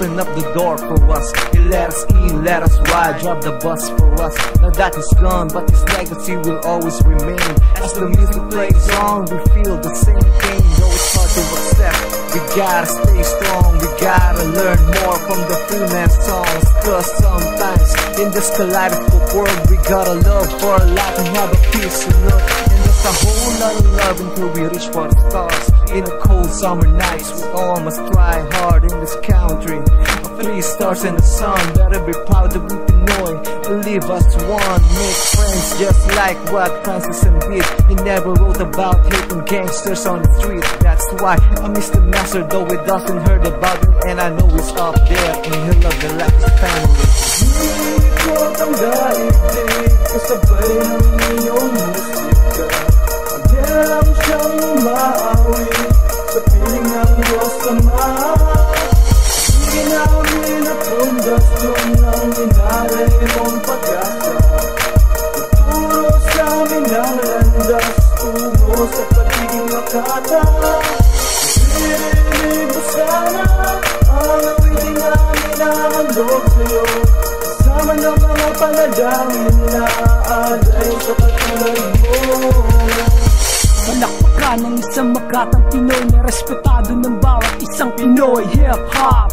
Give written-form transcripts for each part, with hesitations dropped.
open up the door for us. He let us in, let us ride, drive the bus for us. Now that he's gone, but his legacy will always remain. As the music plays on, we feel the same thing. Though it's hard to accept, we gotta stay strong. We gotta learn more from the Freeman songs. Cause sometimes in this kaleidoscope world, we gotta love for a life and have a peace to look. And there's a whole lot of love until we reach for the stars. In a cold summer nights, we all must try hard in this country. 3 stars in the sun, better be proud to be Pinoy. Believe us one, make friends just like what Francis M. did. He never wrote about hating gangsters on the street. That's why I miss the master, though it doesn't hurt about him. And I know he's up there and he'll love the life his family. Hindi ko tanggaig-dig, kasabay ng iyong musika. Pag-alam siyang umaawi sa piling ng Diyos Ama. Hindi namin na pundasyon ng inalay mong pag-asa. Ituro sa amin ang landas tungo sa pagiging makata. Pililig mo sana ang awiting namin na handog sa'yo. Kasama ng mga panalangin na aalay sa katulad mo. Palakpakan ng isang makatang Pinoy na respetado ng bawat isang Pinoy. Hip-hop,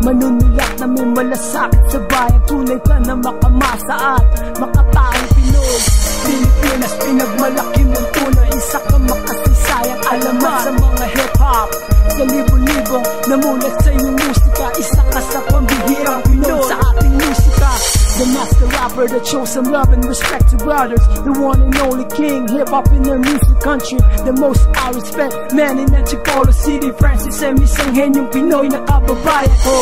manunulat na may malasakit sa bayan. Tunay ka na makamasa at makataong Pinoy. Pilipinas, pinagmalaki mong tunay. Isa ka makasisayang alamat sa mga hip-hop. Sa libo-libong namulat sa iyong musika. Isa ka sa pambihirang Pinoy sa ating musika. The master rapper that shows some love and respect to brothers. The one and only king, hip-hop in the music country. The most I respect, man in Antipolo City. Francis M. isang henyong Pinoy na kababayan ko.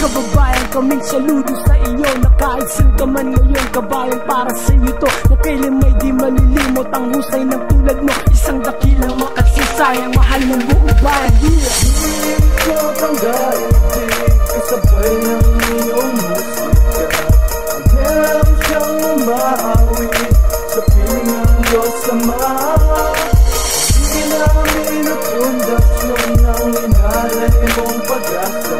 Kababayan, kaming saludo sa iyo. Na kahit saan ka man ngayon, kabayan para sa iyo to. Na kailan may di malilimot ang husay ng tulad mo. Isang dakilang makasisayang mahal ng buong bayan. Hindi ko tanggaig-dig, kasabay ng iyong musika. Pag-alam siyang umaawi sa piling ng Diyos Ama. Hindi namin na pundasyon ng inalay mong pag-asa.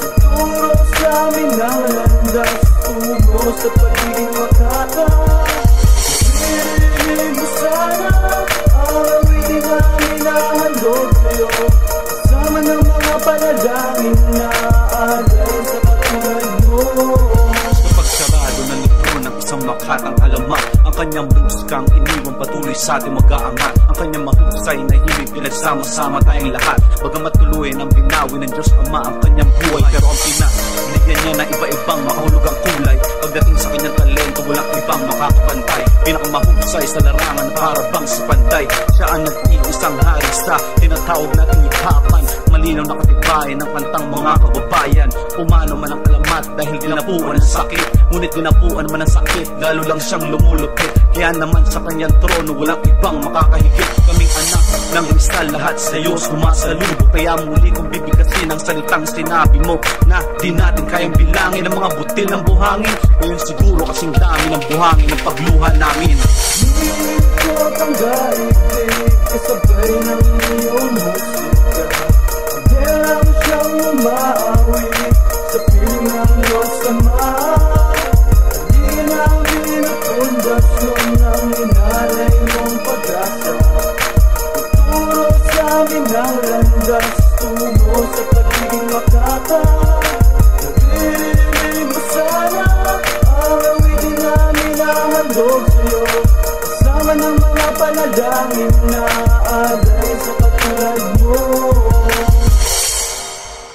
Ituro sa amin ang landas tungo sa pagiging makata. Pililig mo sana ang awiting namin na handog sa'yo. Kasama ng mga panalangin na aalay sa katulad mo. Isang makatang alamat, ang kanyang musikang iniwan patuloy sa ating mag-aangat. Ang kanyang mahusay na himig pinagsama-sama tayong lahat. Bagamat tuluyan ang binawi ng Diyos Ama ang kanyang buhay, pero ang binigyan niya na iba-ibang makahulugang kulay. Pagdating sa kanyang talento, walang ibang makakapantay. Pinakamahusay sa larangan para bang si Pantay. Siya ang nag-iisang hari sa tinatawag nating hip-hopan. Malinaw na katibayan ng kantang mga kababayan. Umano man ang alamat dahil dinapuan ng sakit. Ngunit dinapuan man ang sakit, lalo lang siyang lumulupit. Kaya naman sa kanyang trono, walang ibang makakahigit. Kaming anak ng kristal, lahat sa iyo sumasalubo. Kaya muli kong bibigkasin ang salitang sinabi mo, na di natin kayang bilangin ang mga butil ng buhangin. Ngayon siguro kasing dami ng buhangin ng pagluha namin. Hindi ko tanggaig-dig, kasabay ng iyong musika. Pag-alam siyang umaawi sa piling ng Diyos Ama. Hindi namin na pundasyon ng inalay mong pag-asa. Ituro sa amin ang landas tungo sa pagiging makata. Pililig mo sana ang awiting namin na handog sa'yo. Kasama ng mga panalangin na